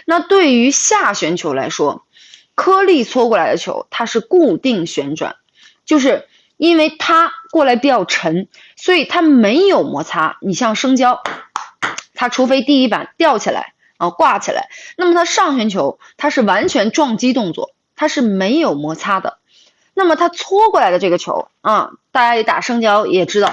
那对于下旋球来说，颗粒搓过来的球它是固定旋转，就是因为它过来比较沉，所以它没有摩擦。你像生胶，它除非第一板吊起来挂起来，那么它上旋球它是完全撞击动作，它是没有摩擦的。那么它搓过来的这个球大家也打生胶也知道，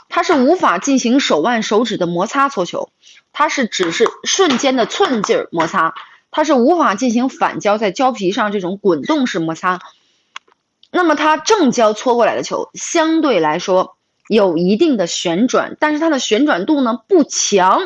它是无法进行手腕手指的摩擦搓球，它是只是瞬间的寸劲摩擦，它是无法进行反胶在胶皮上这种滚动式摩擦。那么它正胶搓过来的球相对来说有一定的旋转，但是它的旋转度呢不强，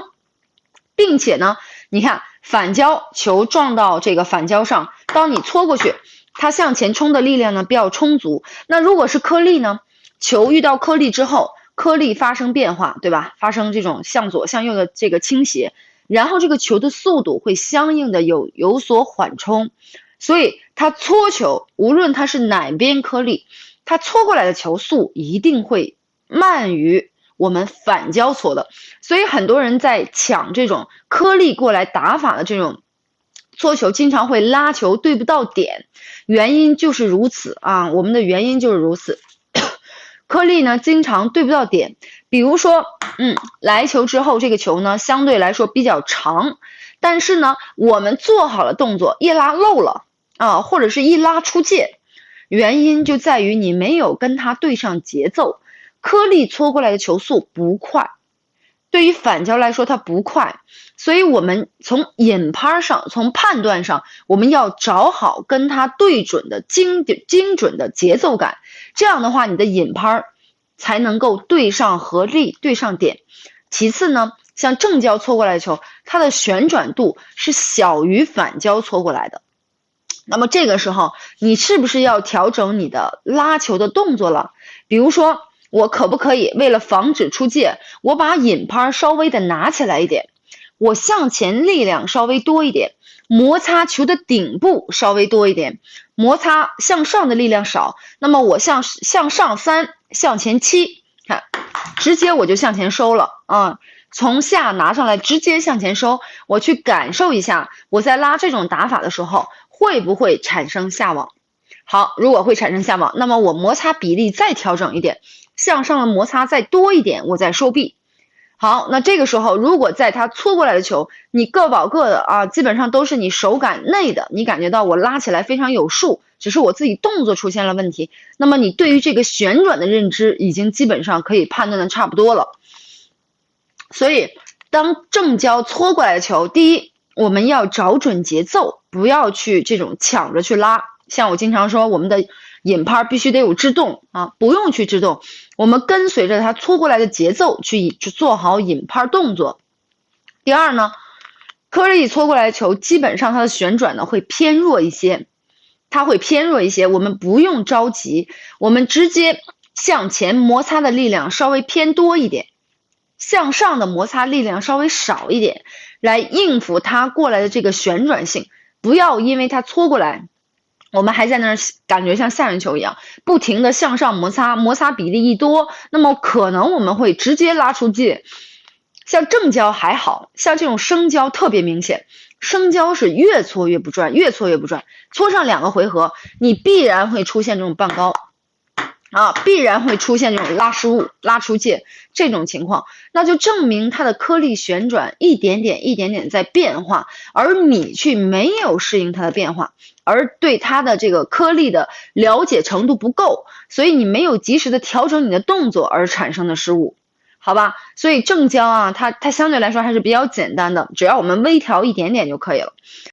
并且呢你看反胶球撞到这个反胶上，当你搓过去，它向前冲的力量呢比较充足。那如果是颗粒呢，球遇到颗粒之后，颗粒发生变化，对吧？发生这种向左向右的这个倾斜，然后这个球的速度会相应的有所缓冲，所以它搓球无论它是哪边颗粒，它搓过来的球速一定会慢于我们反胶搓的。所以很多人在抢这种颗粒过来打法的这种搓球，经常会拉球对不到点，原因就是如此我们的原因就是如此。颗粒呢经常对不到点，比如说来球之后这个球呢相对来说比较长，但是呢我们做好了动作一拉漏了或者是一拉出界，原因就在于你没有跟它对上节奏，颗粒搓过来的球速不快，对于反胶来说它不快，所以我们从引拍上从判断上我们要找好跟它对准的精准的节奏感，这样的话你的引拍才能够对上合力对上点。其次呢，像正胶搓过来的球，它的旋转度是小于反胶搓过来的，那么这个时候你是不是要调整你的拉球的动作了？比如说我可不可以为了防止出界，我把引拍稍微的拿起来一点，我向前力量稍微多一点，摩擦球的顶部稍微多一点，摩擦向上的力量少，那么我向上3，向前7，看直接我就向前收了从下拿上来直接向前收，我去感受一下我在拉这种打法的时候会不会产生下网。好，如果会产生下网，那么我摩擦比例再调整一点，向上的摩擦再多一点，我再收臂。好，那这个时候如果在它搓过来的球你各保各的基本上都是你手感内的，你感觉到我拉起来非常有数，只是我自己动作出现了问题，那么你对于这个旋转的认知已经基本上可以判断的差不多了。所以当正胶搓过来的球，第一我们要找准节奏，不要去这种抢着去拉，像我经常说我们的引拍必须得有制动不用去制动，我们跟随着它搓过来的节奏去做好引拍动作。第二呢，颗粒搓过来的球基本上它的旋转呢会偏弱一些，我们不用着急，我们直接向前摩擦的力量稍微偏多一点，向上的摩擦力量稍微少一点，来应付它过来的这个旋转性，不要因为它搓过来我们还在那儿感觉像下旋球一样不停的向上摩擦，摩擦比例一多，那么可能我们会直接拉出界。像正胶还好，像这种生胶特别明显，生胶是越搓越不转，越搓越不转，搓上2个回合你必然会出现这种半高必然会出现这种拉失误拉出界这种情况，那就证明它的颗粒旋转一点点在变化，而你却没有适应它的变化，而对它的这个颗粒的了解程度不够，所以你没有及时的调整你的动作而产生的失误，好吧？所以正胶它相对来说还是比较简单的，只要我们微调一点点就可以了。